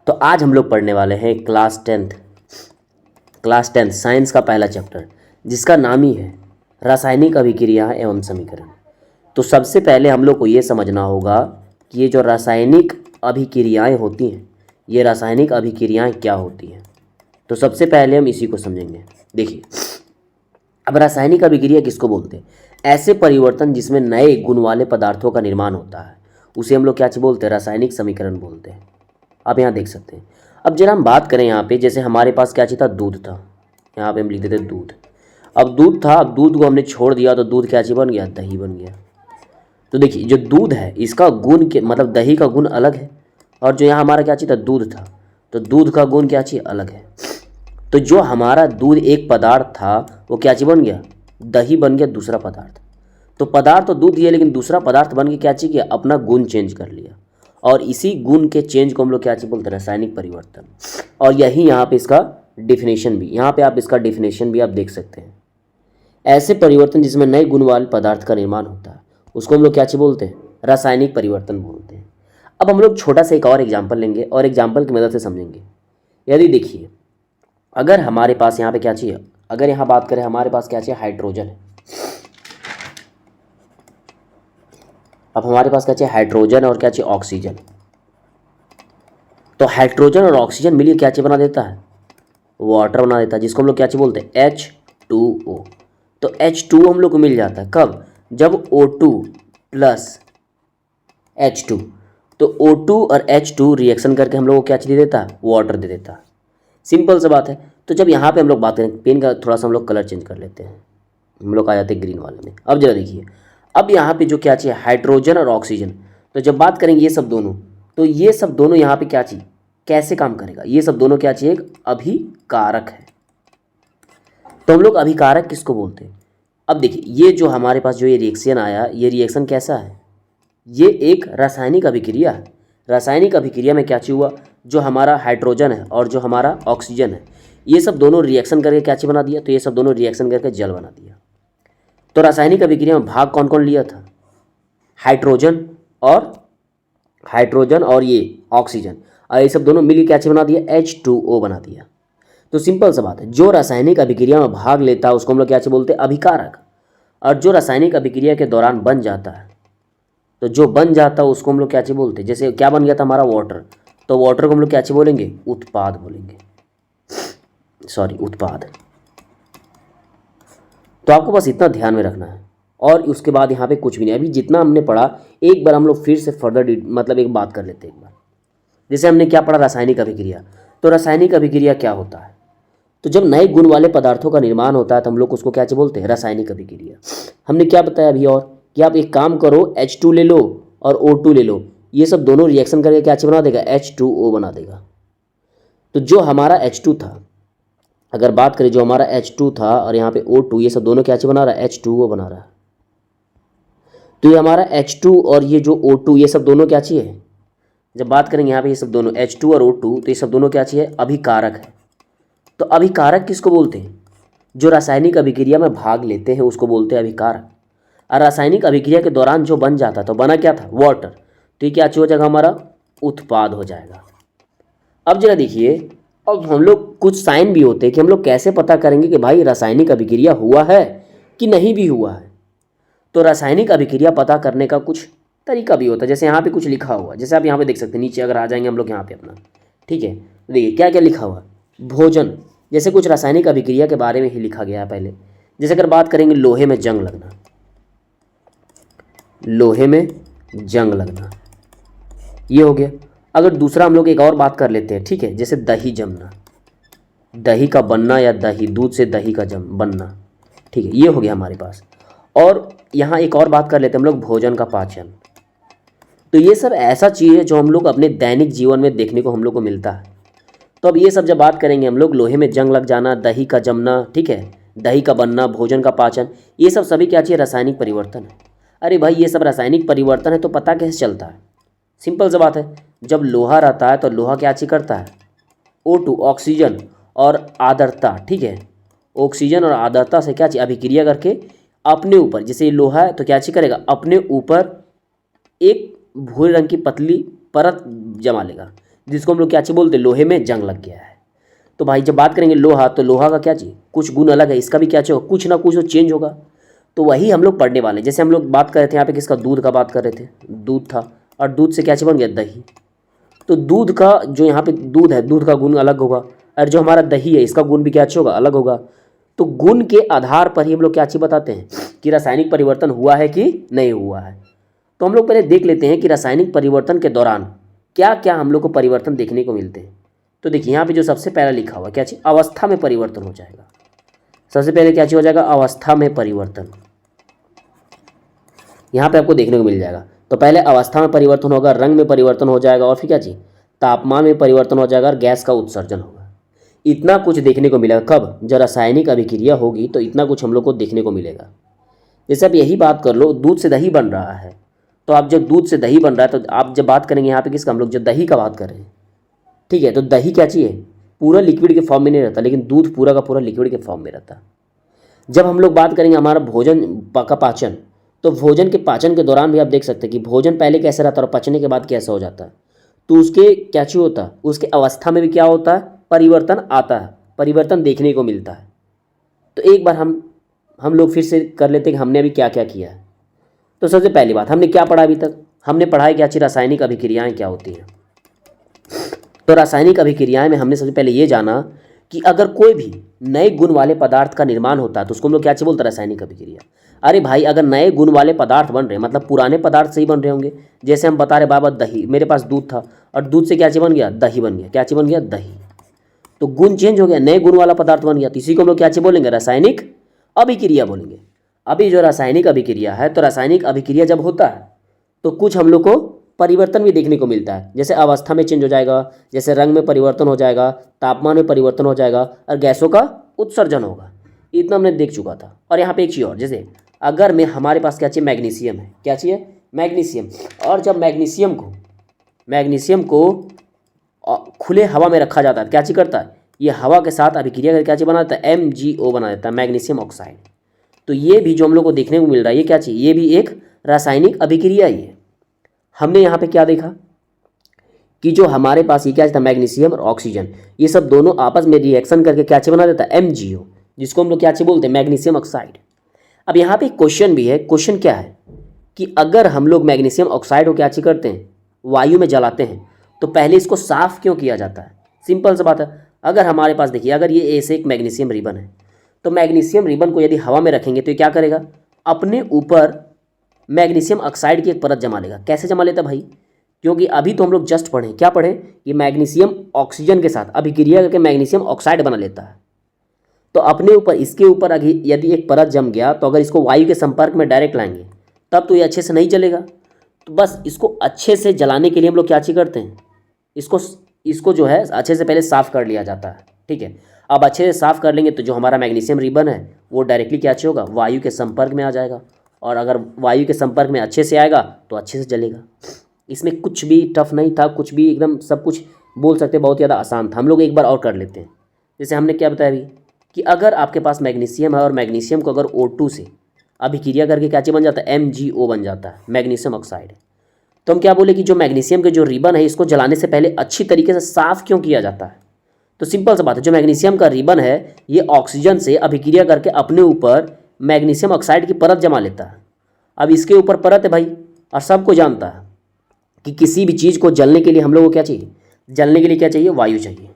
तो आज हम लोग पढ़ने वाले हैं क्लास टेंथ साइंस का पहला चैप्टर, जिसका नाम ही है रासायनिक अभिक्रिया एवं समीकरण। तो सबसे पहले हम लोग को ये समझना होगा कि ये जो रासायनिक अभिक्रियाएं होती हैं, ये रासायनिक अभिक्रियाएं क्या होती हैं। तो सबसे पहले हम इसी को समझेंगे। देखिए, अब रासायनिक अभिक्रिया किसको बोलते हैं? ऐसे परिवर्तन जिसमें नए गुण वाले पदार्थों का निर्माण होता है, उसे हम लोग क्या चीज़ बोलते हैं? रासायनिक समीकरण बोलते हैं। आप यहाँ देख सकते हैं। अब जरा हम बात करें यहाँ पे, जैसे हमारे पास क्या चीज़ था? दूध था। यहाँ पे हम लिख देते दूध। अब दूध था, अब दूध को हमने छोड़ दिया तो दूध क्या चीज़ बन गया? दही बन गया। तो देखिए, जो दूध है इसका गुण के मतलब दही का गुण अलग है, और जो यहाँ हमारा क्या चीज़ था? दूध था, तो दूध का गुण क्या चीज़ अलग है। तो जो हमारा दूध एक पदार्थ था वो क्या चीज़ बन गया? दही बन गया, दूसरा पदार्थ। तो पदार्थ तो दूध ही है, लेकिन दूसरा पदार्थ बन के क्या चीज़ किया? अपना गुण चेंज कर लिया। और इसी गुण के चेंज को हम लोग क्या चीज़ बोलते हैं? रासायनिक परिवर्तन। और यही यहाँ पे इसका डिफिनेशन भी, यहाँ पे आप इसका डिफिनेशन भी आप देख सकते हैं। ऐसे परिवर्तन जिसमें नए गुण वाले पदार्थ का निर्माण होता है, उसको हम लोग क्या चीज़ बोलते हैं? रासायनिक परिवर्तन बोलते हैं। अब हम लोग छोटा सा एक और एग्जाम्पल लेंगे और एग्जाम्पल की मदद से समझेंगे। यदि देखिए, अगर हमारे पास यहाँ पे क्या चाहिए, अगर यहाँ बात करें हमारे पास क्या चाहिए? हाइड्रोजन है। अब हमारे पास क्या चाहिए? हाइड्रोजन और क्या चाहिए? ऑक्सीजन। तो हाइड्रोजन और ऑक्सीजन मिलकर क्या चीज़ बना देता है? वाटर बना देता है, जिसको हम लोग क्या चीज़ बोलते हैं? H2O। तो H2O हम लोग को मिल जाता है कब? जब O2 प्लस H2। तो O2 और H2 रिएक्शन करके हम लोग को क्या चीज़ दे देता है? वाटर दे देता है। सिंपल सा बात है। तो जब यहाँ पे हम लोग बात करें, पेन का थोड़ा सा हम लोग कलर चेंज कर लेते हैं, हम लोग आ जाते हैं ग्रीन वाले में। अब जरा देखिए, अब यहाँ पे जो क्या चाहिए? हाइड्रोजन और ऑक्सीजन। तो जब बात करेंगे ये सब दोनों, तो ये सब दोनों यहाँ पे क्या चाहिए? कैसे काम करेगा? ये सब दोनों क्या चाहिए? एक अभिकारक है। तो हम लोग अभिकारक किसको बोलते हैं? अब देखिए, ये जो हमारे पास जो ये रिएक्शन आया, ये रिएक्शन कैसा है? ये एक रासायनिक अभिक्रिया है। रासायनिक अभिक्रिया में क्या चीज़ हुआ? जो हमारा हाइड्रोजन है और जो हमारा ऑक्सीजन है, ये सब दोनों रिएक्शन करके क्या चीज़ बना दिया? तो ये सब दोनों रिएक्शन करके जल बना दिया। तो रासायनिक अभिक्रिया में भाग कौन कौन लिया था? हाइड्रोजन और ये ऑक्सीजन, और ये सब दोनों मिलकर क्या चीज़ बना दिया? H2O बना दिया। तो सिंपल सा बात है, जो रासायनिक अभिक्रिया में भाग लेता है उसको हम लोग क्या चीज़ बोलते हैं? अभिकारक। और जो रासायनिक अभिक्रिया के दौरान बन जाता है, तो जो बन जाता है उसको हम लोग क्या चीज़ बोलते हैं? जैसे क्या बन गया था हमारा? वाटर। तो वाटर को हम लोग क्या चीज़ बोलेंगे? उत्पाद बोलेंगे, सॉरी उत्पाद। तो आपको बस इतना ध्यान में रखना है, और उसके बाद यहाँ पे कुछ भी नहीं। अभी जितना हमने पढ़ा, एक बार हम लोग फिर से फर्दर मतलब एक बात कर लेते हैं एक बार। जैसे हमने क्या पढ़ा? रासायनिक अभिक्रिया। तो रासायनिक अभिक्रिया क्या होता है? तो जब नए गुण वाले पदार्थों का निर्माण होता है तो हम लोग उसको क्या चीज़ बोलते हैं? रासायनिक अभिक्रिया। हमने क्या बताया अभी, और कि आप एक काम करो, H2 ले लो और O2 ले लो, ये सब दोनों रिएक्शन करके क्या चीज़ बना देगा? H2O बना देगा। तो जो हमारा H2 था, अगर बात करें जो हमारा H2 था और यहाँ पे O2, ये सब दोनों क्या चीज़ बना रहा है? H2O बना रहा है। तो ये हमारा H2 और ये जो O2, ये सब दोनों क्या चाहिए? जब बात करेंगे यहाँ पे ये सब दोनों H2 और O2, तो ये सब दोनों क्या चाहिए? अभिकारक है। तो अभिकारक किसको बोलते हैं? जो रासायनिक अभिक्रिया में भाग लेते हैं उसको बोलते हैं अभिकारक। और रासायनिक अभिक्रिया के दौरान जो बन जाता, तो बना क्या था? वाटर। तो ये क्या हो जाएगा? हमारा उत्पाद हो जाएगा। अब जरा देखिए, अब हम लोग कुछ साइन भी होते हैं कि हम लोग कैसे पता करेंगे कि भाई रासायनिक अभिक्रिया हुआ है कि नहीं भी हुआ है। तो रासायनिक अभिक्रिया पता करने का कुछ तरीका भी होता है। जैसे यहाँ पे कुछ लिखा हुआ, जैसे आप यहाँ पे देख सकते हैं, नीचे अगर आ जाएंगे हम लोग यहाँ पे अपना, ठीक है, देखिए क्या क्या लिखा हुआ? भोजन। जैसे कुछ रासायनिक अभिक्रिया के बारे में ही लिखा गया है पहले। जैसे अगर बात करेंगे लोहे में जंग लगना, लोहे में जंग लगना, ये हो गया। अगर दूसरा हम लोग एक और बात कर लेते हैं, ठीक है, जैसे दही जमना, दही का बनना या दही, दूध से दही का बनना, ठीक है, ये हो गया हमारे पास। और यहाँ एक और बात कर लेते हैं हम लोग, भोजन का पाचन। तो ये सब ऐसा चीज़ है जो हम लोग अपने दैनिक जीवन में देखने को हम लोग को मिलता है। तो अब ये सब जब बात करेंगे हम लोग, लोहे में जंग लग जाना, दही का जमना, ठीक है, दही का बनना, भोजन का पाचन, ये सब सभी क्या चाहिए? रासायनिक परिवर्तन है। अरे भाई, ये सब रासायनिक परिवर्तन है तो पता कैसे चलता है? सिंपल सी बात है, जब लोहा रहता है तो लोहा क्या चीज़ करता है? O2 ऑक्सीजन और आर्द्रता, ठीक है, ऑक्सीजन और आर्द्रता से क्या चीज़? अभिक्रिया करके अपने ऊपर, जैसे ये लोहा है तो क्या चीज़ करेगा? अपने ऊपर एक भूरे रंग की पतली परत जमा लेगा, जिसको हम लोग क्या चीज़ बोलते हैं, लोहे में जंग लग गया है। तो भाई जब बात करेंगे लोहा, तो लोहा का क्या चीज़, कुछ गुण अलग है, इसका भी क्या चीज़ होगा, कुछ ना कुछ तो चेंज होगा। तो वही हम लोग पढ़ने वाले हैं। जैसे हम लोग बात कर रहे थे यहाँ पे किसका, दूध का बात कर रहे थे, दूध था, और दूध से क्या चीज़ बन गया, दही। तो दूध का जो यहाँ पे दूध है, दूध का गुण अलग होगा, और जो हमारा दही है इसका गुण भी क्या होगा, अलग होगा। तो गुण के आधार पर ही हम लोग क्या चीज़ बताते हैं कि रासायनिक परिवर्तन हुआ है कि नहीं हुआ है। तो हम लोग पहले देख लेते हैं कि रासायनिक परिवर्तन के दौरान क्या क्या हम लोग को परिवर्तन देखने को मिलते हैं। तो देखिए यहाँ पे जो सबसे पहला लिखा हुआ क्या चीज़, अवस्था में परिवर्तन हो जाएगा। सबसे पहले क्या चीज़ हो जाएगा, अवस्था में परिवर्तन, यहाँ पे आपको देखने को मिल जाएगा। तो पहले अवस्था में परिवर्तन होगा, रंग में परिवर्तन हो जाएगा, और फिर क्या चीज़, तापमान में परिवर्तन हो जाएगा, और गैस का उत्सर्जन होगा। इतना कुछ देखने को मिलेगा कब, जब रासायनिक अभिक्रिया होगी तो इतना कुछ हम लोग को देखने को मिलेगा। जैसे आप यही बात कर लो, दूध से दही बन रहा है, तो आप जब दूध से दही बन रहा है तो आप जब बात करेंगे यहाँ पे किसका, हम लोग जब दही का बात कर रहे हैं, ठीक है। तो दही क्या चाहिए, पूरा लिक्विड के फॉर्म में नहीं रहता, लेकिन दूध पूरा का पूरा लिक्विड के फॉर्म में रहता। जब हम लोग बात करेंगे हमारा भोजन का पाचन, तो भोजन के पाचन के दौरान भी आप देख सकते हैं कि भोजन पहले कैसे रहता है और पचने के बाद कैसा हो जाता है। तो उसके क्या चीज़ होता है, उसके अवस्था में भी क्या होता है, परिवर्तन आता है, परिवर्तन देखने को मिलता है। तो एक बार हम लोग फिर से कर लेते हैं कि हमने अभी क्या क्या किया है। तो सबसे पहली बात हमने क्या पढ़ा, अभी तक हमने पढ़ा है क्या चीज़, रासायनिक अभिक्रियाएं क्या होती हैं। तो रासायनिक अभिक्रियाएं में हमने सबसे पहले ये जाना कि अगर कोई भी नए गुण वाले पदार्थ का निर्माण होता है तो उसको हम लोग क्या चीज़ बोलते हैं, रासायनिक अभिक्रिया। अरे भाई अगर नए गुण वाले पदार्थ बन रहे हैं मतलब पुराने पदार्थ से ही बन रहे होंगे। जैसे हम बता रहे बाबा दही, मेरे पास दूध था और दूध से क्या चीज़ बन गया, दही बन गया। क्या चीज़ बन गया, दही। तो गुण चेंज हो गया, नए गुण वाला पदार्थ बन गया, तो इसी को हम लोग क्या चीज़ बोलेंगे, रासायनिक अभिक्रिया बोलेंगे। अभी जो रासायनिक अभिक्रिया है, तो रासायनिक अभिक्रिया जब होता है तो कुछ हम लोग को परिवर्तन भी देखने को मिलता है। जैसे अवस्था में चेंज हो जाएगा, जैसे रंग में परिवर्तन हो जाएगा, तापमान में परिवर्तन हो जाएगा, और गैसों का उत्सर्जन होगा। इतना हमने देख चुका था। और यहाँ पे एक चीज़ और, जैसे अगर मैं हमारे पास क्या चाहिए, मैग्नीशियम है, क्या चाहिए, मैग्नीशियम। और जब मैग्नीशियम को खुले हवा में रखा जाता है, क्या चीज़ करता है, ये हवा के साथ अभिक्रिया करके क्या चीज़ बना देता है, MgO बना देता है, मैग्नीशियम ऑक्साइड। तो ये भी जो हम लोग को देखने को मिल रहा है, ये क्या चीज़, ये भी एक रासायनिक अभिक्रिया ही है। हमने यहाँ पे क्या देखा कि जो हमारे पास ये क्या था, मैग्नीशियम और ऑक्सीजन, ये सब दोनों आपस में रिएक्शन करके क्या चीज़ बना देता है, MgO, जिसको हम लोग क्या चीज़ बोलते हैं, मैग्नीशियम ऑक्साइड। अब यहाँ पे एक क्वेश्चन भी है। क्वेश्चन क्या है कि अगर हम लोग मैग्नीशियम ऑक्साइड को क्या चीज़ करते हैं, वायु में जलाते हैं, तो पहले इसको साफ क्यों किया जाता है। सिंपल सी बात है, अगर हमारे पास देखिए, अगर ये ऐसे एक मैग्नीशियम रिबन है, तो मैग्नीशियम रिबन को यदि हवा में रखेंगे तो ये क्या करेगा, अपने ऊपर मैग्नीशियम ऑक्साइड की एक परत जमा लेगा। कैसे जमा लेता भाई, क्योंकि अभी तो हम लोग जस्ट पढ़े, क्या पढ़े, कि मैग्नीशियम ऑक्सीजन के साथ अभिक्रिया करके मैग्नीशियम ऑक्साइड बना लेता है। तो अपने ऊपर, इसके ऊपर यदि एक परत जम गया, तो अगर इसको वायु के संपर्क में डायरेक्ट लाएंगे तब तो ये अच्छे से नहीं जलेगा। तो बस इसको अच्छे से जलाने के लिए हम लोग क्या चीज़ करते हैं, इसको जो है अच्छे से पहले साफ़ कर लिया जाता है। ठीक है, अब अच्छे से साफ़ कर लेंगे तो जो हमारा मैग्नीशियम रिबन है वो डायरेक्टली क्या चीज़ होगा, वायु के संपर्क में आ जाएगा। और अगर वायु के संपर्क में अच्छे से आएगा तो अच्छे से जलेगा। इसमें कुछ भी टफ नहीं था, कुछ भी एकदम सब कुछ बोल सकते, बहुत ज़्यादा आसान था। हम लोग एक बार और कर लेते हैं। जैसे हमने क्या बताया अभी कि अगर आपके पास मैग्नीशियम है और मैग्नीशियम को अगर O2 से अभिक्रिया करके क्या चीज़ बन जाता है, MgO बन जाता है, मैग्नीशियम ऑक्साइड। तो हम क्या बोले कि जो मैग्नीशियम के जो रिबन है, इसको जलाने से पहले अच्छी तरीके से साफ़ क्यों किया जाता है। तो सिंपल सी बात है, जो मैग्नीशियम का रिबन है ये ऑक्सीजन से अभिक्रिया करके अपने ऊपर मैग्नीशियम ऑक्साइड की परत जमा लेता है। अब इसके ऊपर परत है भाई, और सबको जानता है कि किसी भी चीज़ को जलने के लिए हम लोग को क्या चाहिए, जलने के लिए क्या चाहिए, वायु चाहिए।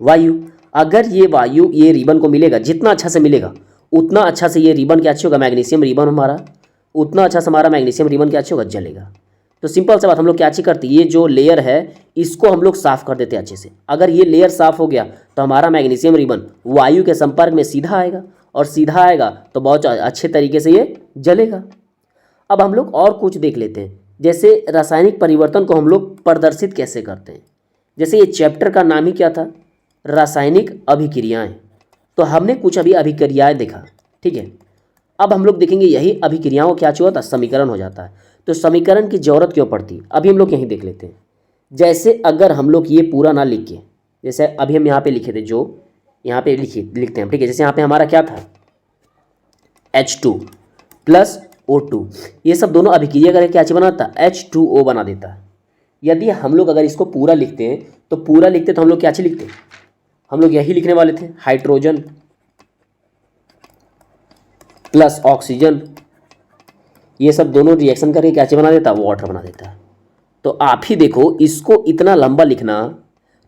वायु, अगर ये वायु ये रिबन को मिलेगा, जितना अच्छा से मिलेगा उतना अच्छा से ये रिबन क्या अच्छी होगा, मैग्नीशियम रिबन हमारा, उतना अच्छा से हमारा मैग्नीशियम रिबन क्या अच्छी होगा, जलेगा। तो सिंपल सी बात, हम लोग क्या अच्छी करते हैं, ये जो लेयर है इसको हम लोग साफ़ कर देते हैं अच्छे से। अगर ये लेयर साफ़ हो गया तो हमारा मैग्नीशियम रिबन वायु के संपर्क में सीधा आएगा, और सीधा आएगा तो बहुत अच्छे तरीके से ये जलेगा। अब हम लोग और कुछ देख लेते हैं, जैसे रासायनिक परिवर्तन को हम लोग प्रदर्शित कैसे करते हैं। जैसे ये चैप्टर का नाम ही क्या था, रासायनिक अभिक्रियाएं। तो हमने कुछ अभी अभिक्रियाएं देखा, ठीक है। अब हम लोग देखेंगे यही अभिक्रियाओं को क्या होता है, समीकरण हो जाता है। तो समीकरण की जरूरत क्यों पड़ती है, अभी हम लोग यहीं देख लेते हैं। जैसे अगर हम लोग ये पूरा ना लिख के, जैसे अभी हम यहाँ पे लिखे थे, जो यहाँ पे लिखते हैं, ठीक है। जैसे यहाँ पे हमारा क्या था, H2 + O2, ये सब दोनों अभिक्रिया करके क्या चीज़ बनाता है, H2O बना देता है। यदि हम लोग अगर इसको पूरा लिखते हैं तो पूरा लिखते तो हम लोग क्या चीज़ लिखते, हम लोग यही लिखने वाले थे, हाइड्रोजन प्लस ऑक्सीजन, ये सब दोनों रिएक्शन करके क्या चीज़ बना देता, वाटर बना देता है। तो आप ही देखो, इसको इतना लंबा लिखना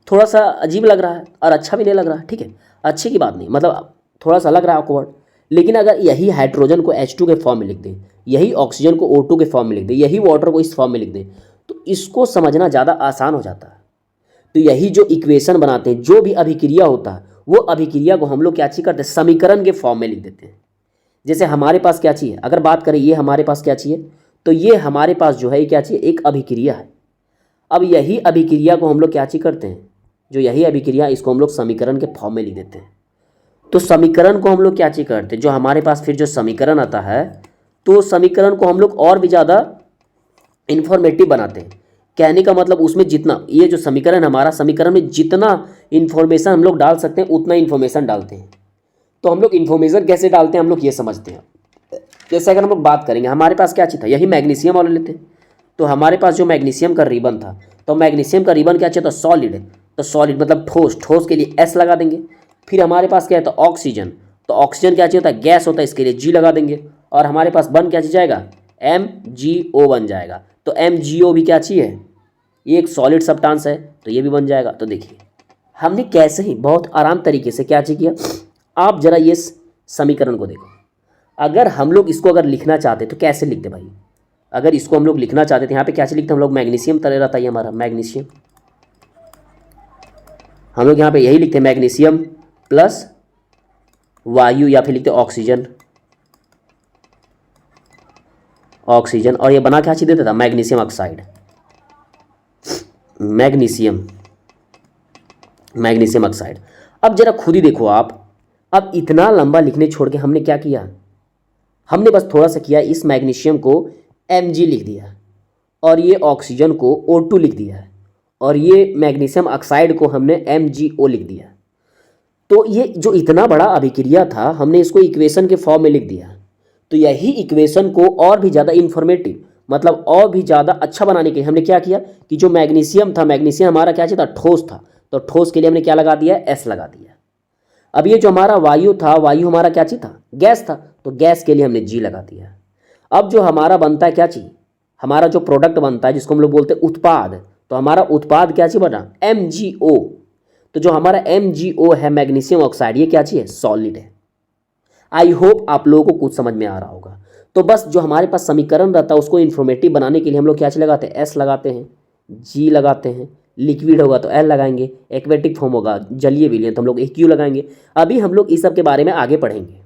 थोड़ा सा अजीब लग रहा है और अच्छा भी नहीं लग रहा है, ठीक है, अच्छी की बात नहीं, मतलब थोड़ा सा लग रहा है awkward। लेकिन अगर यही हाइड्रोजन को H2 के फॉर्म में लिख दें, यही ऑक्सीजन को O2 के फॉर्म में लिख दें, यही वाटर को इस फॉर्म में लिख दें, तो इसको समझना ज़्यादा आसान हो जाता है। तो यही जो इक्वेशन बनाते हैं, जो भी अभिक्रिया होता है, वो अभिक्रिया को हम लोग क्या चीज़ करते हैं, समीकरण के फॉर्म में लिख देते हैं। जैसे हमारे पास क्या चाहिए, अगर बात करें ये हमारे पास क्या चाहिए, तो ये हमारे पास जो है ये क्या चाहिए, एक अभिक्रिया है। अब यही अभिक्रिया को हम लोग क्या चीज़ करते हैं, जो यही अभिक्रिया, इसको हम लोग समीकरण के फॉर्म में लिख देते हैं। तो समीकरण को हम लोग क्या चीज़ करते हैं, जो हमारे पास फिर जो समीकरण आता है, तो समीकरण को हम लोग और भी ज़्यादा इंफॉर्मेटिव बनाते हैं। कहने का मतलब उसमें जितना, ये जो समीकरण हमारा, समीकरण में जितना इन्फॉर्मेशन हम लोग डाल सकते हैं उतना इन्फॉर्मेशन डालते हैं। तो हम लोग इन्फॉर्मेशन कैसे डालते हैं, हम लोग ये समझते हैं। जैसे अगर हम लोग बात करेंगे, हमारे पास क्या चीज़ था, यही मैग्नीशियम वाला लेते हैं। तो हमारे पास जो मैग्नीशियम का रिबन था, तो मैग्नीशियम का रिबन क्या चाहिए था, सॉलिड है। तो सॉलिड मतलब ठोस, ठोस के लिए S लगा देंगे। फिर हमारे पास क्या है, तो ऑक्सीजन, तो ऑक्सीजन क्या चाहिए होता है, गैस होता है, इसके लिए G लगा देंगे। और हमारे पास बन क्या चीज जाएगा, MgO बन जाएगा। तो MgO भी क्या चाहिए, ये एक सॉलिड सब्सटेंस है, तो ये भी बन जाएगा। तो देखिए हमने कैसे ही बहुत आराम तरीके से क्या चीज किया, आप जरा ये समीकरण को देखो। अगर हम लोग इसको अगर लिखना चाहते तो कैसे लिखते भाई, अगर इसको हम लोग लिखना चाहते थे, यहाँ पे क्या लिखते हम लोग, मैग्नीशियम तरह रहता है हमारा मैग्नीशियम, हम लोग यहाँ पे यही लिखते हैं मैग्नीशियम प्लस वायु, या फिर लिखते ऑक्सीजन, ऑक्सीजन, और ये बना क्या चीज देता था, magnesium oxide, magnesium, magnesium oxide. अब जरा खुद ही देखो आप, अब इतना लंबा लिखने छोड़ के हमने क्या किया, हमने बस थोड़ा सा किया, इस मैग्नीशियम को Mg लिख दिया, और ये ऑक्सीजन को O2 लिख दिया, और ये मैग्नीशियम ऑक्साइड को हमने MgO लिख दिया। तो ये जो इतना बड़ा अभिक्रिया था, हमने इसको इक्वेशन के फॉर्म में लिख दिया। तो यही इक्वेशन को और भी ज़्यादा इन्फॉर्मेटिव, मतलब और भी ज़्यादा अच्छा बनाने के लिए हमने क्या किया कि जो मैग्नीशियम था, मैग्नीशियम हमारा क्या चाहिए था, ठोस था, तो ठोस के लिए हमने क्या लगा दिया, S लगा दिया। अब ये जो हमारा वायु था, वायु हमारा क्या चीज़ था, गैस था, तो गैस के लिए हमने G लगा दिया। अब जो हमारा बनता है क्या चीज़, हमारा जो प्रोडक्ट बनता है, जिसको हम लोग बोलते हैं उत्पाद, तो हमारा उत्पाद क्या चीज़ बना, MgO। तो जो हमारा MgO है, मैग्नीशियम ऑक्साइड, ये क्या चीज़ है, सॉलिड है। आई होप आप लोगों को कुछ समझ में आ रहा होगा। तो बस जो हमारे पास समीकरण रहता है, उसको इन्फॉर्मेटिव बनाने के लिए हम लोग क्या चीज़ लगाते हैं, S लगाते हैं, G लगाते हैं, लिक्विड होगा तो L लगाएंगे, एक्वेटिक फॉर्म होगा, जलीय विलयन, तो हम लोग AQ लगाएंगे। अभी हम लोग इस सब के बारे में आगे पढ़ेंगे।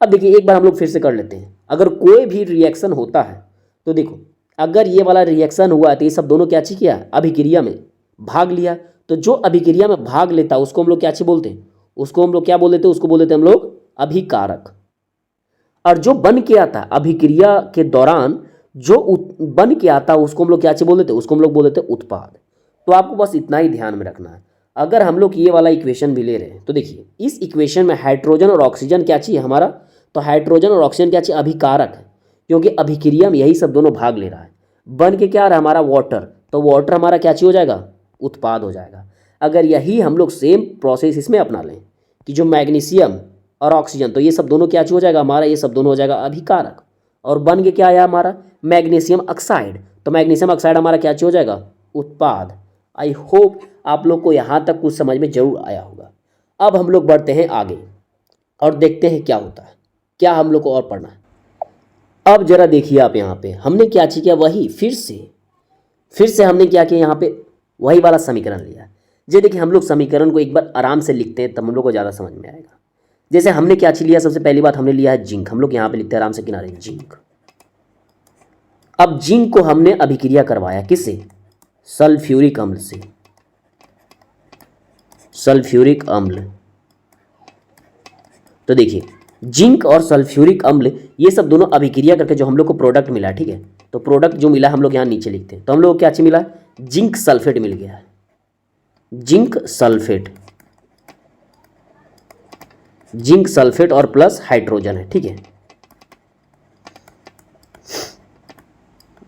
अब देखिए एक बार हम लोग फिर से कर लेते हैं। अगर कोई भी रिएक्शन होता है, तो देखो अगर ये वाला रिएक्शन हुआ है, तो ये सब दोनों क्या चीज़ किया, अभिक्रिया में भाग लिया। तो जो अभिक्रिया में भाग लेता है उसको हम लोग क्या चीज़ बोलते हैं, उसको हम लोग क्या बोल देते हैं, उसको बोल देते हैं हम लोग अभिकारक। और जो बन के आता है अभिक्रिया के दौरान, जो बन के आता है, उसको हम लोग क्या चीज़ बोल देते हैं, उसको हम लोग बोल देते हैं उत्पाद। तो आपको बस इतना ही ध्यान में रखना है। अगर हम लोग ये वाला इक्वेशन भी ले रहे हैं, तो देखिए इस इक्वेशन में हाइड्रोजन और ऑक्सीजन क्या चाहिए हमारा, तो हाइड्रोजन और ऑक्सीजन क्या चाहिए, अभिकारक है, क्योंकि अभिक्रिया में यही सब दोनों भाग ले रहा है। बन के क्या आ रहा है हमारा, वाटर, तो वाटर हमारा क्या चीज़ हो जाएगा, उत्पाद हो जाएगा। अगर यही हम लोग सेम प्रोसेस इसमें अपना लें कि जो मैग्नीशियम और ऑक्सीजन, तो ये सब दोनों क्या चीज़ हो जाएगा हमारा, ये सब दोनों हो जाएगा अभिकारक। और बन के क्या आया हमारा, मैग्नीशियम ऑक्साइड, तो मैग्नीशियम ऑक्साइड हमारा क्या चीज़ हो जाएगा, उत्पाद। आई होप आप लोग को यहाँ तक कुछ समझ में जरूर आया होगा। अब हम लोग बढ़ते हैं आगे और देखते हैं क्या होता है, क्या हम लोग को और पढ़ना है। अब जरा देखिए आप, यहाँ पे हमने क्या चीज़ किया, वही फिर से हमने क्या किया, यहाँ पे वही वाला समीकरण लिया। ये देखिए हम लोग समीकरण को एक बार आराम से लिखते हैं, तब हम लोग को ज़्यादा समझ में आएगा। जैसे हमने क्या चीज़ लिया, सबसे पहली बात हमने लिया है जिंक। हम लोग यहाँ पे लिखते हैं आराम से किनारे, जिंक। अब जिंक को हमने अभिक्रिया करवाया किससे, सल्फ्यूरिक अम्ल से, सल्फ्यूरिक अम्ल। तो देखिए जिंक और सल्फ्यूरिक अम्ल ये सब दोनों अभिक्रिया करके जो हम लोग को प्रोडक्ट मिला, ठीक है, तो प्रोडक्ट जो मिला हम लोग यहाँ नीचे लिखते हैं। तो हम लोग को क्या चीज़ मिला, जिंक सल्फेट मिल गया है, जिंक सल्फेट, जिंक सल्फेट और प्लस हाइड्रोजन है, ठीक है,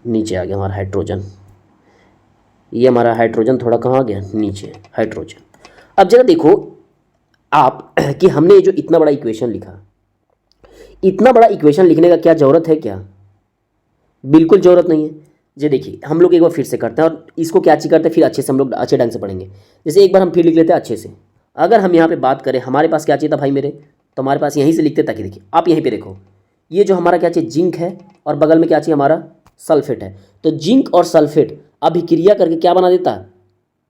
नीचे आ गया हमारा हाइड्रोजन। ये हमारा हाइड्रोजन थोड़ा कहाँ गया, नीचे हाइड्रोजन। अब जरा देखो आप कि हमने ये जो इतना बड़ा इक्वेशन लिखा, इतना बड़ा इक्वेशन लिखने का क्या ज़रूरत है क्या? बिल्कुल ज़रूरत नहीं है। ये देखिए हम लोग एक बार फिर से करते हैं और इसको क्या चीज़ करते हैं, फिर अच्छे से हम लोग अच्छे ढंग से पढ़ेंगे। जैसे एक बार हम फिर लिख लेते हैं अच्छे से। अगर हम यहाँ पे बात करें हमारे पास क्या चाहिए था भाई मेरे, तो हमारे पास यहीं से लिखते ताकि देखिए आप यहीं पे देखो, ये जो हमारा क्या चाहिए, जिंक है, और बगल में क्या चाहिए हमारा, सल्फेट है। तो जिंक और सल्फेट अभिक्रिया करके क्या बना देता है,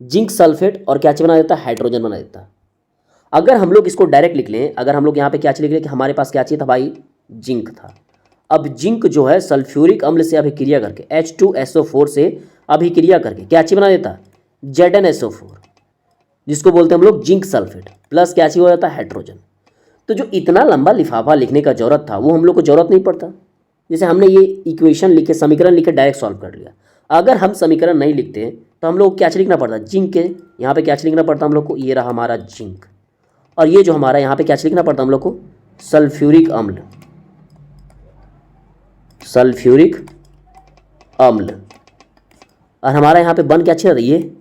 जिंक सल्फेट, और क्या चीज़ बना देता है, हाइड्रोजन बना देता है। अगर हम लोग इसको डायरेक्ट लिख लें, अगर हम लोग यहाँ पे क्या चीज़ लिख लें कि हमारे पास क्या चाहिए था भाई, जिंक था। अब जिंक जो है सल्फ्यूरिक अम्ल से अभिक्रिया करके H2SO4 से अभिक्रिया करके क्या चीज़ बना देता है, ZnSO4, जिसको बोलते हैं हम लोग जिंक सल्फेट, प्लस क्या चीज़ हो जाता है, हाइड्रोजन। तो जो इतना लंबा लिफाफा लिखने का जरूरत था वो हम लोग को जरूरत नहीं पड़ता। जैसे हमने ये इक्वेशन लिखे, समीकरण लिखे, डायरेक्ट सॉल्व कर लिया। अगर हम समीकरण नहीं लिखते तो हम लोग को क्या लिखना पड़ता, जिंक के यहाँ पे क्या लिखना पड़ता हम लोग को, ये रहा हमारा जिंक, और ये जो हमारा यहाँ पे क्या लिखना पड़ता हम लोग को, सल्फ्यूरिक अम्ल, सल्फ्यूरिक अम्ल। और हमारा यहाँ पे बन क्या चाहिए,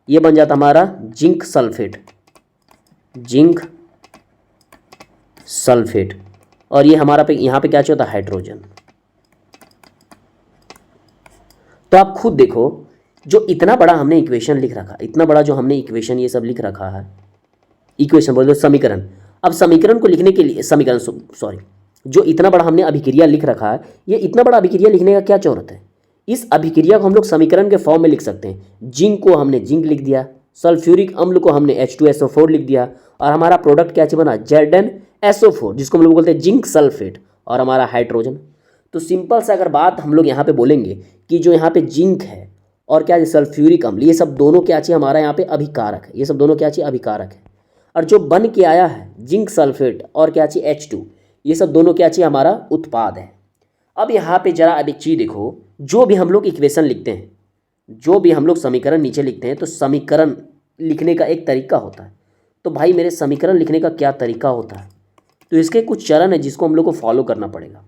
ये बन जाता हमारा जिंक सल्फेट, जिंक सल्फेट, और ये हमारा पे यहाँ पे क्या चाहिए होता, हाइड्रोजन। तो आप खुद देखो जो इतना बड़ा हमने इक्वेशन लिख रखा, इतना बड़ा जो हमने इक्वेशन ये सब लिख रखा है, इक्वेशन बोल दो समीकरण। अब समीकरण को लिखने के लिए, समीकरण सॉरी, जो इतना बड़ा हमने अभिक्रिया लिख रखा है, ये इतना बड़ा अभिक्रिया लिखने का क्या जरूरत है। इस अभिक्रिया को हम लोग समीकरण के फॉर्म में लिख सकते हैं। जिंक को हमने जिंक लिख दिया, सल्फ्यूरिक अम्ल को हमने H2SO4 लिख दिया, और हमारा प्रोडक्ट क्या बना, ZnSO4, जिसको हम लोग बोलते हैं जिंक सल्फेट, और हमारा हाइड्रोजन। तो सिंपल सा अगर बात हम लोग यहाँ पे बोलेंगे कि जो यहाँ पे जिंक है और क्या सल्फ्यूरिक अम्ल, ये सब दोनों क्या चाहिए हमारा यहाँ पे अभिकारक है, ये सब दोनों क्या चाहिए अभिकारक है। और जो बन के आया है जिंक सल्फेट और क्या चाहिए H2, ये सब दोनों क्या चाहिए हमारा उत्पाद है। अब यहाँ पे जरा अब एक चीज़ देखो, जो भी हम लोग इक्वेशन लिखते हैं, जो भी हम लोग समीकरण नीचे लिखते हैं, तो समीकरण लिखने का एक तरीका होता है। तो भाई मेरे समीकरण लिखने का क्या तरीका होता है, तो इसके कुछ चरण है जिसको हम लोग को फॉलो करना पड़ेगा।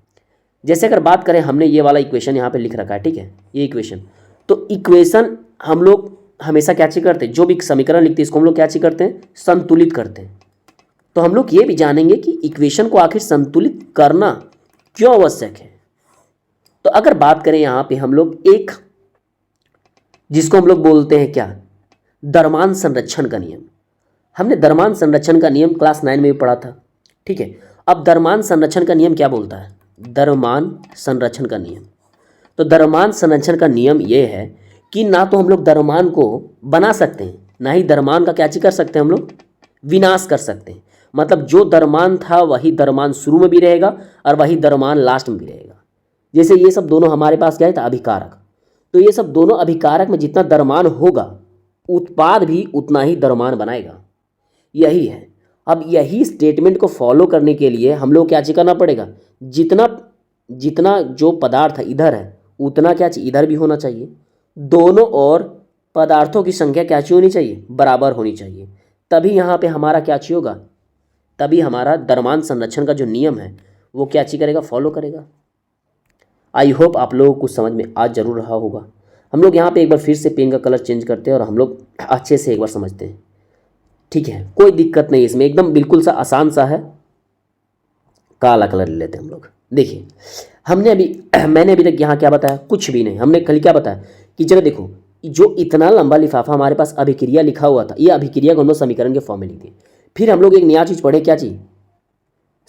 जैसे अगर बात करें, हमने ये वाला इक्वेशन यहाँ पे लिख रखा है, ठीक है, ये इक्वेशन। तो इक्वेशन हम लोग हमेशा क्या चीज़ करते हैं, जो भी समीकरण लिखते हैं इसको हम लोग क्या चीज़ करते हैं, संतुलित करते हैं। तो हम लोग ये भी जानेंगे कि इक्वेशन को आखिर संतुलित करना क्यों आवश्यक है। तो अगर बात करें यहाँ पे हम लोग एक, जिसको हम लोग बोलते हैं क्या, द्रव्यमान संरक्षण का नियम। हमने द्रव्यमान संरक्षण का नियम क्लास 9 में भी पढ़ा था, ठीक है। अब द्रव्यमान संरक्षण का नियम क्या बोलता है, द्रव्यमान संरक्षण का नियम। तो द्रव्यमान संरक्षण का नियम ये है कि ना तो हम लोग द्रव्यमान को बना सकते हैं, ना ही द्रव्यमान का क्या चीज कर सकते हैं हम लोग, विनाश कर सकते हैं। मतलब जो द्रव्यमान था वही द्रव्यमान शुरू में भी रहेगा और वही द्रव्यमान लास्ट में भी रहेगा। जैसे ये सब दोनों हमारे पास क्या है था, अभिकारक। तो ये सब दोनों अभिकारक में जितना द्रव्यमान होगा, उत्पाद भी उतना ही द्रव्यमान बनाएगा, यही है। अब यही स्टेटमेंट को फॉलो करने के लिए हम लोग क्या चीज करना पड़ेगा, जितना जितना जो पदार्थ इधर है उतना क्या चाहिए इधर भी होना चाहिए। दोनों और पदार्थों की संख्या क्या चाहिए होनी चाहिए, बराबर होनी चाहिए। तभी यहाँ पे हमारा क्या चाहिए होगा, तभी हमारा द्रव्यमान संरक्षण का जो नियम है वो क्या चीज करेगा, फॉलो करेगा। आई होप आप लोगों को कुछ समझ में आज जरूर रहा होगा। हम लोग यहाँ पे एक बार फिर से पेन का कलर चेंज करते हैं और हम लोग अच्छे से एक बार समझते हैं, ठीक है। कोई दिक्कत नहीं इसमें, एकदम बिल्कुल सा आसान सा है। काला कलर ले लेते हैं हम लोग। देखिए मैंने अभी तक यहाँ क्या बताया, कुछ भी नहीं। हमने कल क्या बताया कि चलो देखो, जो इतना लंबा लिफाफा हमारे पास अभिक्रिया लिखा हुआ था, ये अभिक्रिया को हम लोग समीकरण के फॉर्म में लिख दिए। फिर हम लोग एक नया चीज़ पढ़े, क्या चीज़,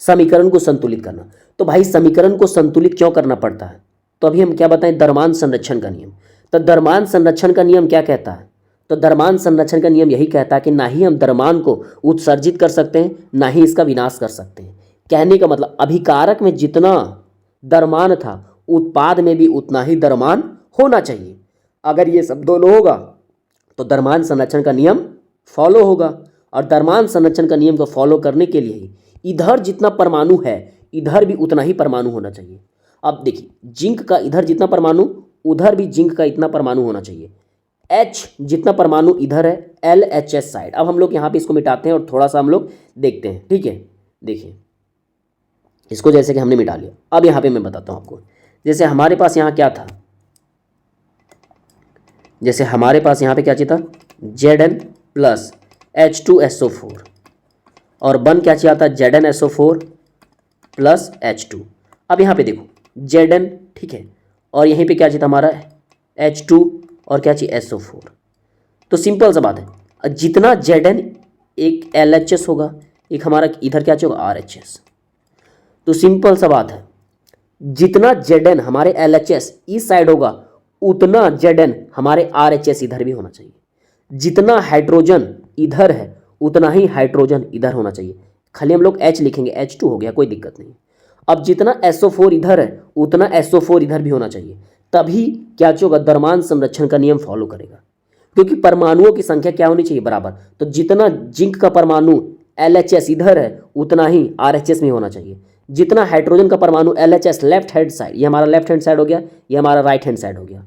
समीकरण को संतुलित करना। तो भाई समीकरण को संतुलित क्यों करना पड़ता है, तो अभी हम क्या बताएं, द्रव्यमान संरक्षण का नियम। तो द्रव्यमान संरक्षण का नियम क्या कहता है, तो द्रव्यमान संरक्षण का नियम यही कहता है कि ना ही हम द्रव्यमान को उत्सर्जित कर सकते हैं, ना ही इसका विनाश कर सकते हैं। कहने का मतलब अभिकारक में जितना द्रव्यमान था, उत्पाद में भी उतना ही द्रव्यमान होना चाहिए। अगर ये सब दोनों होगा तो द्रव्यमान संरक्षण का नियम फॉलो होगा। और द्रव्यमान संरक्षण का नियम को फॉलो करने के लिए ही इधर जितना परमाणु है इधर भी उतना ही परमाणु होना चाहिए। अब देखिए, जिंक का इधर जितना परमाणु, उधर भी जिंक का इतना परमाणु होना चाहिए। H जितना परमाणु इधर है, LHS साइड। अब हम लोग यहाँ पे इसको मिटाते हैं और थोड़ा सा हम लोग देखते हैं, ठीक है। देखिए इसको जैसे कि हमने मिटा लिया। अब यहाँ पे मैं बताता हूँ आपको, जैसे हमारे पास यहाँ क्या था, जैसे हमारे पास यहाँ पे क्या चाहिए था, Zn प्लस H2SO4 और बन क्या चाहिए था, ZnSO4 प्लस H2। अब यहाँ पे देखो Zn, ठीक है, और यहीं पे क्या चाहिए था हमारा H2 और क्या चाहिए SO4। तो सिंपल सा बात है, जितना Zn एक LHS होगा, एक हमारा इधर क्या चाहिए होगा RHS। तो सिंपल सा बात है, जितना Zn हमारे LHS इस साइड होगा उतना Zn हमारे RHS इधर भी होना चाहिए। जितना हाइड्रोजन इधर है उतना ही हाइड्रोजन इधर होना चाहिए। खाली हम लोग H लिखेंगे, H2 हो गया, कोई दिक्कत नहीं। अब जितना SO4 इधर है उतना SO4 इधर भी होना चाहिए, तभी क्या होगा, द्रव्यमान संरक्षण का नियम फॉलो करेगा। क्योंकि परमाणुओं की संख्या क्या होनी चाहिए, बराबर। तो जितना जिंक का परमाणु LHS इधर है उतना ही RHS में होना चाहिए। जितना हाइड्रोजन का परमाणु LHS लेफ्ट हैंड साइड, ये हमारा लेफ्ट हैंड साइड हो गया, ये हमारा राइट हैंड साइड हो गया।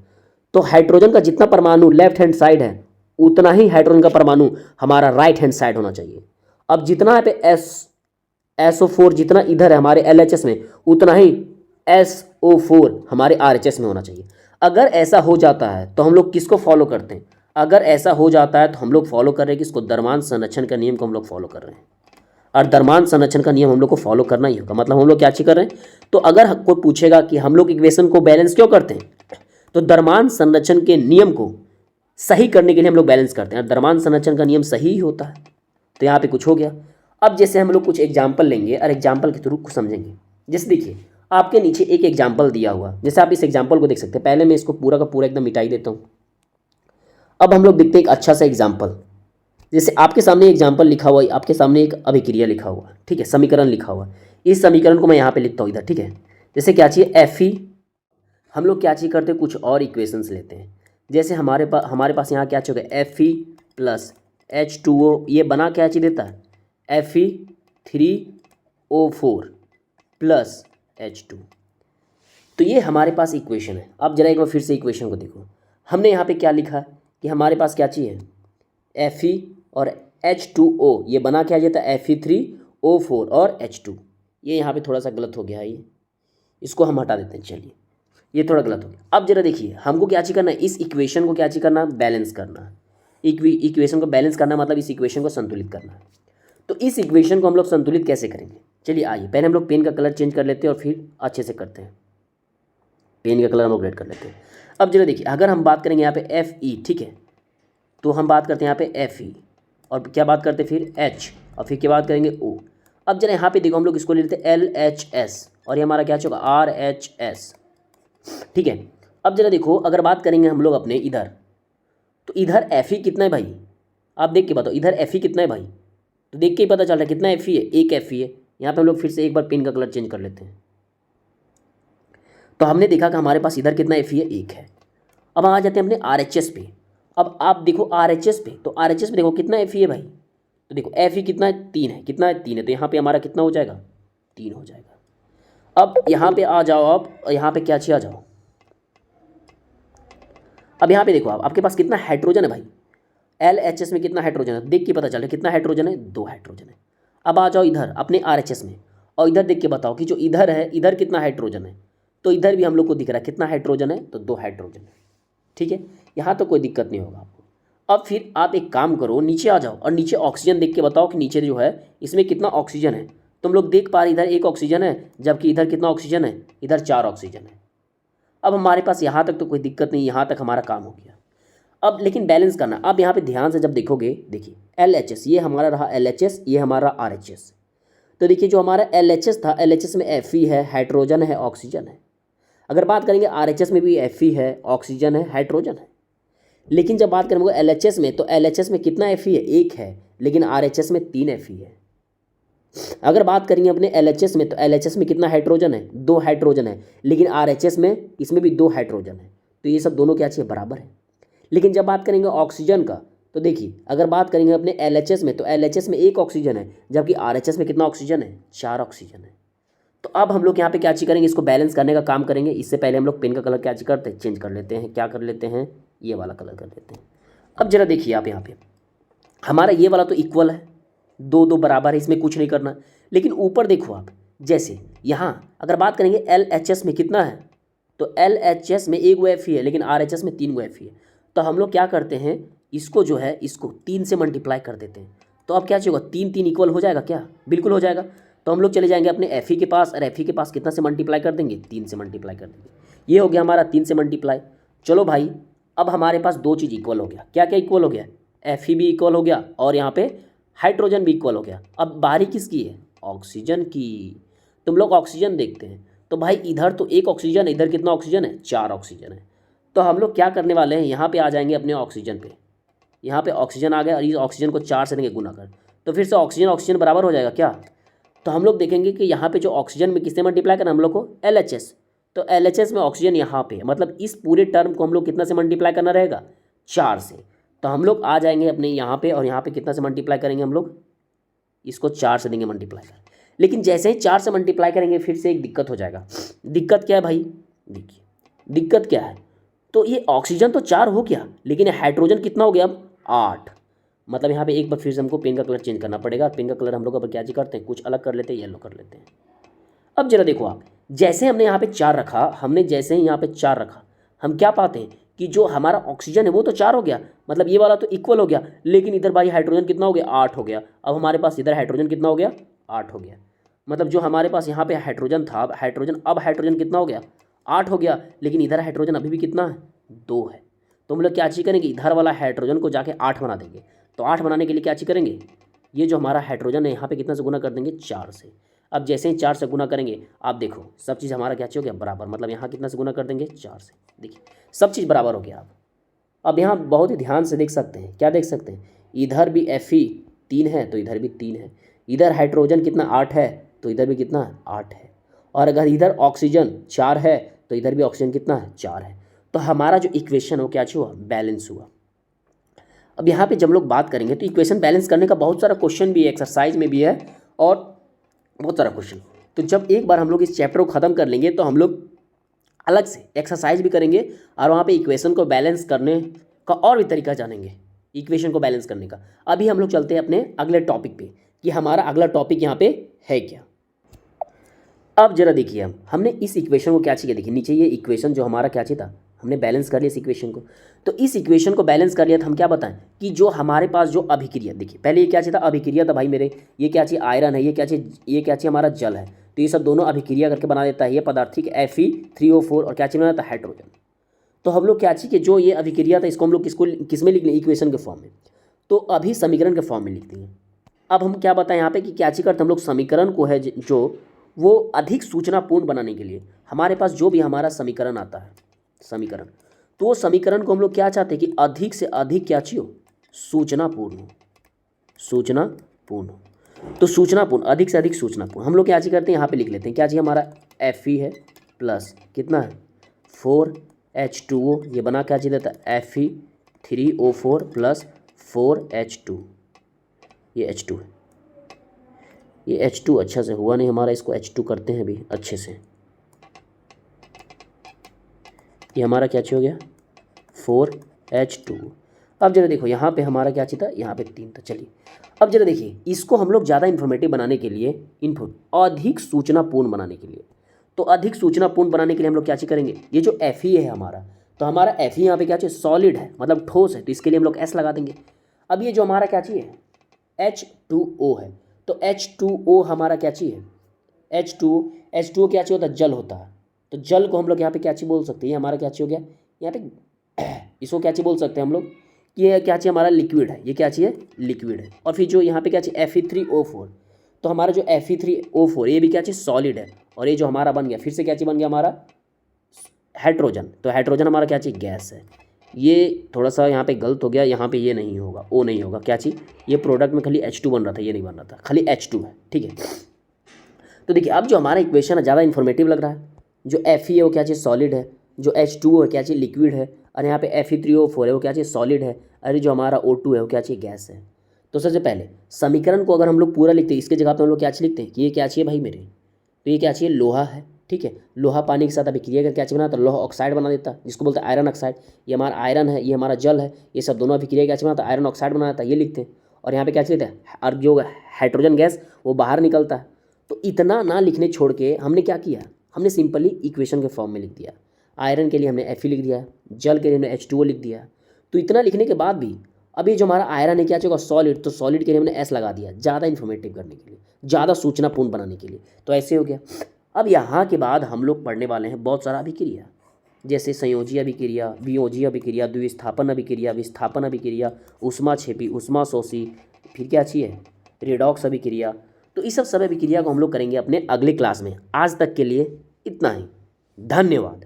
तो हाइड्रोजन का जितना परमाणु लेफ्ट हैंड साइड है उतना ही हाइड्रोजन का परमाणु हमारा राइट हैंड साइड होना चाहिए। अब जितना यहाँ पे SO4 जितना इधर है हमारे LHS में उतना ही SO4 हमारे RHS में होना चाहिए। अगर ऐसा हो जाता है तो हम लोग किसको फॉलो करते हैं, अगर ऐसा हो जाता है तो हम लोग फॉलो कर रहे हैं किसको, द्रव्यमान संरक्षण का नियम को हम लोग फॉलो कर रहे हैं। और द्रव्यमान संरक्षण का नियम हम लोग को फॉलो करना ही होगा। मतलब हम लोग क्या चीज कर रहे हैं, तो अगर कोई पूछेगा कि हम लोग इक्वेशन को बैलेंस क्यों करते हैं, तो द्रव्यमान संरक्षण के नियम को सही करने के लिए हम लोग बैलेंस करते हैं। द्रव्यमान संरक्षण का नियम सही ही होता है। तो यहाँ पे कुछ हो गया। अब जैसे हम लोग कुछ एग्जाम्पल लेंगे और एग्जाम्पल के थ्रू कुछ समझेंगे। जैसे देखिए आपके नीचे एक एग्जाम्पल दिया हुआ, जैसे आप इस एग्जाम्पल को देख सकते हैं। पहले मैं इसको पूरा का पूरा एकदम मिटाई देता हूँ। अब हम लोग देखते हैं एक अच्छा सा एग्जाम्पल। जैसे आपके सामने एग्जाम्पल लिखा हुआ है, आपके सामने एक अभिक्रिया लिखा हुआ है, ठीक है, समीकरण लिखा हुआ है। इस समीकरण को मैं यहाँ पे लिखता हूँ इधर, ठीक है। जैसे क्या चाहिए Fe, हम लोग क्या चीज़ करते हैं, कुछ और इक्वेशंस लेते हैं। जैसे हमारे पास यहाँ क्या चाहिए, Fe प्लस H2O, ये बना क्या चीज़ देता है, Fe3O4 प्लस H2। तो ये हमारे पास इक्वेशन है। अब जरा एक बार फिर से इक्वेशन को देखो। हमने यहाँ पे क्या लिखा है कि हमारे पास क्या चाहिए, Fe और H2O, ये बना क्या जाता है Fe3O4 और H2। ये यहाँ पे थोड़ा सा गलत हो गया है, ये इसको हम हटा देते हैं। चलिए ये थोड़ा गलत हो गया। अब जरा देखिए हमको क्या चीज़ करना है, इस इक्वेशन को क्या चीज़ करना है, बैलेंस करना है। इक्वेशन को बैलेंस करना मतलब इस इक्वेशन को संतुलित करना है। तो इस इक्वेशन को हम लोग संतुलित कैसे करेंगे, चलिए आइए पहले हम लोग पेन का कलर चेंज कर लेते हैं और फिर अच्छे से करते हैं। पेन का कलर हम लोग रेड कर लेते हैं। अब जरा देखिए अगर हम बात करेंगे यहाँ पे Fe, ठीक है, तो हम बात करते हैं यहाँ पे Fe और क्या बात करते हैं फिर H और फिर क्या बात करेंगे O। अब जरा यहाँ पे देखो हम लोग इसको ले लेते हैं LHS और ये हमारा क्या होगा RHS, ठीक है। अब जरा देखो अगर बात करेंगे हम लोग अपने इधर, तो इधर Fe कितना है भाई, आप देख के बताओ इधर Fe कितना है भाई। तो देख के ही पता चल रहा है कितना Fe है, एक Fe है। यहाँ पे हम लोग फिर से एक बार पेन का कलर चेंज कर लेते हैं। तो हमने देखा कि हमारे पास इधर कितना Fe है, एक है। अब आ जाते हैं अपने RHS पे। अब आप देखो RHS पे, तो RHS पे देखो कितना Fe है भाई। तो देखो Fe कितना है, 3 है, कितना है 3 है। तो यहाँ पे हमारा कितना हो जाएगा, 3 हो जाएगा। अब यहाँ पे आ जाओ आप, यहाँ पे क्या चाहिए आ जाओ। अब यहाँ पे देखो आप, आपके पास कितना हाइड्रोजन है भाई, LHS में कितना हाइड्रोजन है, देख के पता चल रहा है कितना हाइड्रोजन है, 2 हाइड्रोजन है। अब आ जाओ इधर अपने RHS में और इधर देख के बताओ कि जो इधर है इधर कितना हाइड्रोजन है। तो इधर भी हम लोग को दिख रहा है कितना हाइड्रोजन है, तो 2 हाइड्रोजन है, ठीक है। यहाँ तो कोई दिक्कत नहीं होगा आपको। अब फिर आप एक काम करो, नीचे आ जाओ और नीचे ऑक्सीजन देख के बताओ कि नीचे जो है इसमें कितना ऑक्सीजन है। तुम लोग देख पा रहे इधर 1 ऑक्सीजन है, जबकि इधर कितना ऑक्सीजन है, इधर 4 ऑक्सीजन है। अब हमारे पास यहाँ तक तो कोई दिक्कत नहीं, यहाँ तक हमारा काम हो गया। अब लेकिन बैलेंस करना, अब यहाँ पे ध्यान से जब देखोगे, देखिए LHS ये हमारा रहा LHS, ये हमारा RHS। तो देखिए जो हमारा LHS था, LHS में Fe है, हाइड्रोजन है, ऑक्सीजन है। अगर बात करेंगे RHS में भी Fe है, ऑक्सीजन है, हाइड्रोजन है। लेकिन जब बात करेंगे LHS में, तो LHS में कितना Fe है, 1 है, लेकिन RHS में 3 Fe है। अगर बात करेंगे अपने LHS में, तो LHS में कितना हाइड्रोजन है, 2 हाइड्रोजन है, लेकिन RHS में इसमें भी 2 हाइड्रोजन है। तो ये सब दोनों क्या चाहिए, बराबर है। लेकिन जब बात करेंगे ऑक्सीजन का, तो देखिए अगर बात करेंगे अपने LHS में, तो LHS में 1 ऑक्सीजन है, जबकि RHS में कितना ऑक्सीजन है, 4 ऑक्सीजन है। तो अब हम लोग यहाँ पे क्या चीज़ करेंगे, इसको बैलेंस करने का काम करेंगे। इससे पहले हम लोग पेन का कलर क्या चीज़ करते हैं, चेंज कर लेते हैं। क्या कर लेते हैं, ये वाला कलर कर लेते हैं। अब जरा देखिए आप यहाँ पे हमारा ये वाला तो इक्वल है, 2 बराबर है, इसमें कुछ नहीं करना। लेकिन ऊपर देखो आप, जैसे यहाँ अगर बात करेंगे LHS में कितना है, तो LHS में 1 Fe है, लेकिन RHS में 3 Fe है। तो हम लोग क्या करते हैं, इसको जो है इसको 3 से मल्टीप्लाई कर देते हैं। तो अब क्या चाहिए होगा, 3 3 इक्वल हो जाएगा क्या, बिल्कुल हो जाएगा। तो हम लोग चले जाएंगे अपने एफ के पास, और एफ के पास कितना से मल्टीप्लाई कर देंगे, 3 से मल्टीप्लाई कर देंगे। ये हो गया हमारा 3 से मल्टीप्लाई। चलो भाई, अब हमारे पास दो चीज़ इक्वल हो गया, क्या क्या इक्वल हो गया, एफ भी इक्वल हो गया और यहाँ पे हाइड्रोजन भी इक्वल हो गया। अब बारी किसकी है, ऑक्सीजन की। तुम लोग ऑक्सीजन देखते हैं तो भाई इधर तो एक ऑक्सीजन है, इधर कितना ऑक्सीजन है, 4 ऑक्सीजन है। तो हम लोग क्या करने वाले हैं, यहाँ पे आ जाएंगे अपने ऑक्सीजन पे, यहाँ पे ऑक्सीजन आ गया और इस ऑक्सीजन को 4 से देंगे गुना कर, तो फिर से ऑक्सीजन ऑक्सीजन बराबर हो जाएगा क्या। तो हम लोग देखेंगे कि यहाँ पे जो ऑक्सीजन में किससे मल्टीप्लाई करना हम लोग को, LHS। तो LHS में ऑक्सीजन यहाँ पे, मतलब इस पूरे टर्म को हम लोग कितना से मल्टीप्लाई करना रहेगा, 4 से। तो हम लोग आ जाएंगे अपने यहाँ पे और यहाँ पे कितना से मल्टीप्लाई करेंगे हम लोग, इसको 4 से देंगे मल्टीप्लाई कर। लेकिन जैसे ही 4 से मल्टीप्लाई करेंगे फिर से एक दिक्कत हो जाएगा। दिक्कत क्या है भाई, देखिए दिक्कत क्या है, तो ये ऑक्सीजन तो 4 हो गया, लेकिन हाइड्रोजन कितना हो गया अब, 8। मतलब यहाँ पे एक बार फिर से हमको पेन का कलर चेंज करना पड़ेगा। पेन का कलर हम लोग अब क्या करते हैं, कुछ अलग कर लेते हैं, येलो कर लेते हैं। अब जरा देखो आप, जैसे हमने यहाँ पे 4 रखा, हमने जैसे ही यहाँ पे 4 रखा, हम क्या पाते हैं कि जो हमारा ऑक्सीजन है वो तो 4 हो गया, मतलब ये वाला तो इक्वल हो गया, लेकिन इधर भाई हाइड्रोजन कितना हो गया, 8 हो गया। अब हमारे पास इधर हाइड्रोजन कितना हो गया, 8 हो गया। मतलब जो हमारे पास यहाँ पे हाइड्रोजन था, अब हाइड्रोजन कितना हो गया, 8 हो गया, लेकिन इधर हाइड्रोजन अभी भी कितना है, 2 है। तो हम लोग क्या चीज़ करेंगे, इधर वाला हाइड्रोजन को जाके 8 बना देंगे। तो 8 बनाने के लिए क्या चीज़ करेंगे, ये जो हमारा हाइड्रोजन है यहाँ पे कितना से गुना कर देंगे, 4 से। अब जैसे ही 4 से गुना करेंगे, आप देखो सब चीज़ हमारा क्या हो गया, बराबर। मतलब यहाँ कितना से गुना कर देंगे, 4 से। देखिए सब चीज़ बराबर हो गया। अब यहाँ बहुत ही ध्यान से देख सकते हैं, क्या देख सकते हैं, इधर भी Fe3 है तो इधर भी 3 है, इधर हाइड्रोजन कितना 8 है तो इधर भी कितना है, 8 है। और अगर इधर ऑक्सीजन 4 है तो इधर भी ऑक्सीजन कितना है, 4 है। तो हमारा जो इक्वेशन हो क्या हुआ, बैलेंस हुआ। अब यहाँ पे जब हम लोग बात करेंगे तो इक्वेशन बैलेंस करने का बहुत सारा क्वेश्चन भी है, एक्सरसाइज में भी है और बहुत सारा क्वेश्चन। तो जब एक बार हम लोग इस चैप्टर को ख़त्म कर लेंगे तो हम लोग अलग से एक्सरसाइज भी करेंगे और वहाँ पे इक्वेशन को बैलेंस करने का और भी तरीका जानेंगे, इक्वेशन को बैलेंस करने का। अभी हम लोग चलते हैं अपने अगले टॉपिक पे कि हमारा अगला टॉपिक यहाँ पे है क्या। अब जरा देखिए, हमने इस इक्वेशन को क्या चाहिए, देखिए नीचे ये इक्वेशन जो हमारा क्या चाहिए था, हमने बैलेंस कर लिया इस इक्वेशन को। तो इस इक्वेशन को बैलेंस कर लिया तो हम क्या बताएं कि जो हमारे पास जो अभिक्रिया, देखिए पहले ये क्या चाहिए था, अभिक्रिया था भाई मेरे, ये क्या चाहिए, आयरन है, ये क्या चाहिए हमारा जल है। तो ये सब दोनों अभिक्रिया करके बना देता है ये पदार्थिक Fe3O4 और क्या चाहिए बनाता है, हाइड्रोजन। तो हम लोग क्या चाहिए कि जो ये अभिक्रिया था इसको हम लोग किस में लिख लें, इक्वेशन के फॉर्म में, तो अभी समीकरण के फॉर्म में लिख देंगे। अब हम क्या बताएं यहाँ पे कि क्या चाहिए करते हम लोग, समीकरण को है जो वो अधिक सूचनापूर्ण बनाने के लिए हमारे पास जो भी हमारा समीकरण आता है, समीकरण, तो वो समीकरण को हम लोग क्या चाहते हैं कि अधिक से अधिक क्या चाहिए, सूचनापूर्ण हो, सूचनापूर्ण हो। तो सूचनापूर्ण, अधिक से अधिक सूचनापूर्ण हम लोग क्या चीज़ करते हैं, यहाँ पे लिख लेते हैं क्या चाहिए, हमारा Fe है प्लस कितना है 4H2O, ये बना क्या चाहिए देता है Fe3O4 प्लस 4H2, ये H2 है, ये H2 अच्छा से हुआ नहीं हमारा, इसको H2 करते हैं अभी अच्छे से। ये हमारा क्या हो गया 4H2। अब जरा देखो यहाँ पे हमारा क्या चाहिए था, यहाँ पे 3 था। चलिए अब जरा देखिए, इसको हम लोग ज़्यादा इन्फॉर्मेटिव बनाने के लिए, अधिक सूचनापूर्ण बनाने के लिए, तो अधिक सूचनापूर्ण बनाने के लिए हम लोग क्या चीज़ करेंगे, ये जो Fe है हमारा, तो हमारा Fe यहाँ पे क्या चाहिए, सॉलिड है, मतलब ठोस है, तो इसके लिए हम लोग S लगा देंगे। अब ये जो हमारा क्या चाहिए H2O है, तो H2O हमारा क्या चाहिए, H2O क्या चाहिए होता है, जल होता है। तो जल को हम लोग यहाँ पे क्या चीज़ बोल सकते हैं, ये हमारा क्या चाहिए हो गया, यहाँ पे इसको क्या चीज़ बोल सकते हैं हम लोग, कि ये क्या चाहिए हमारा लिक्विड है, ये क्या चाहिए लिक्विड है। और फिर जो यहाँ पे क्या चाहिए Fe3O4, तो हमारा जो Fe3O4 ये भी क्या चाहिए सॉलिड है। और ये जो हमारा बन गया फिर से क्या चीज़ बन गया हमारा हाइड्रोजन, तो हाइड्रोजन हमारा क्या चाहिए गैस है। ये थोड़ा सा यहाँ पे गलत हो गया, यहाँ पे ये नहीं होगा, ओ नहीं होगा, क्या चाहिए, ये प्रोडक्ट में खाली H2 बन रहा था, ये नहीं बन रहा था, खाली H2 है, ठीक है। तो देखिए अब जो हमारा इक्वेशन है ज़्यादा इन्फॉर्मेटिव लग रहा है, जो Fe है वो क्या चाहिए सॉलिड है, जो H2O है क्या चाहिए लिक्विड है, और यहाँ पे Fe3O4 है वो क्या चाहिए सॉलिड है, अरे जो हमारा O2 है वो क्या चाहिए गैस है। तो सबसे पहले समीकरण को अगर हम लोग पूरा लिखते हैं, इसके जगह पे हम लोग क्या लिखते हैं कि ये क्या चाहिए भाई मेरे, तो ये क्या चाहिए लोहा है, ठीक है। लोहा पानी के साथ अभिक्रिया कर क्या चाहिए बनाता है, लोहा ऑक्साइड बना देता है, जिसको बोलते हैं आयरन ऑक्साइड। ये हमारा आयरन है, ये हमारा जल है, ये सब दोनों अभिक्रिया क्या चाहिए बनाता है, आयरन ऑक्साइड बना देता है, ये लिखते हैं। और यहाँ पे क्या चाहिए था, और जो हाइड्रोजन गैस वो बाहर निकलता है। तो इतना ना लिखने छोड़ के हमने क्या किया, हमने सिंपली इक्वेशन के फॉर्म में लिख दिया। आयरन के लिए हमने Fe लिख दिया, जल के लिए हमने H2O लिख दिया। तो तो इतना लिखने के बाद भी अभी जो हमारा आयरन है क्या चाहिए सॉलिड, तो सॉलिड के लिए हमने एस लगा दिया ज़्यादा इन्फॉर्मेटिव करने के लिए, ज़्यादा सूचनापूर्ण बनाने के लिए। तो ऐसे हो गया। अब यहाँ के बाद हम लोग पढ़ने वाले हैं बहुत सारा अभिक्रिया, जैसे संयोजी अभिक्रिया, वियोजी अभिक्रिया, द्विस्थापन अभिक्रिया, विस्थापन अभिक्रिया, ऊष्माक्षेपी, ऊष्माशोषी, फिर क्या चाहिए रिडॉक्स अभिक्रिया। तो इस सब अभिक्रिया को हम लोग करेंगे अपने अगले क्लास में। आज तक के लिए इतना ही, धन्यवाद।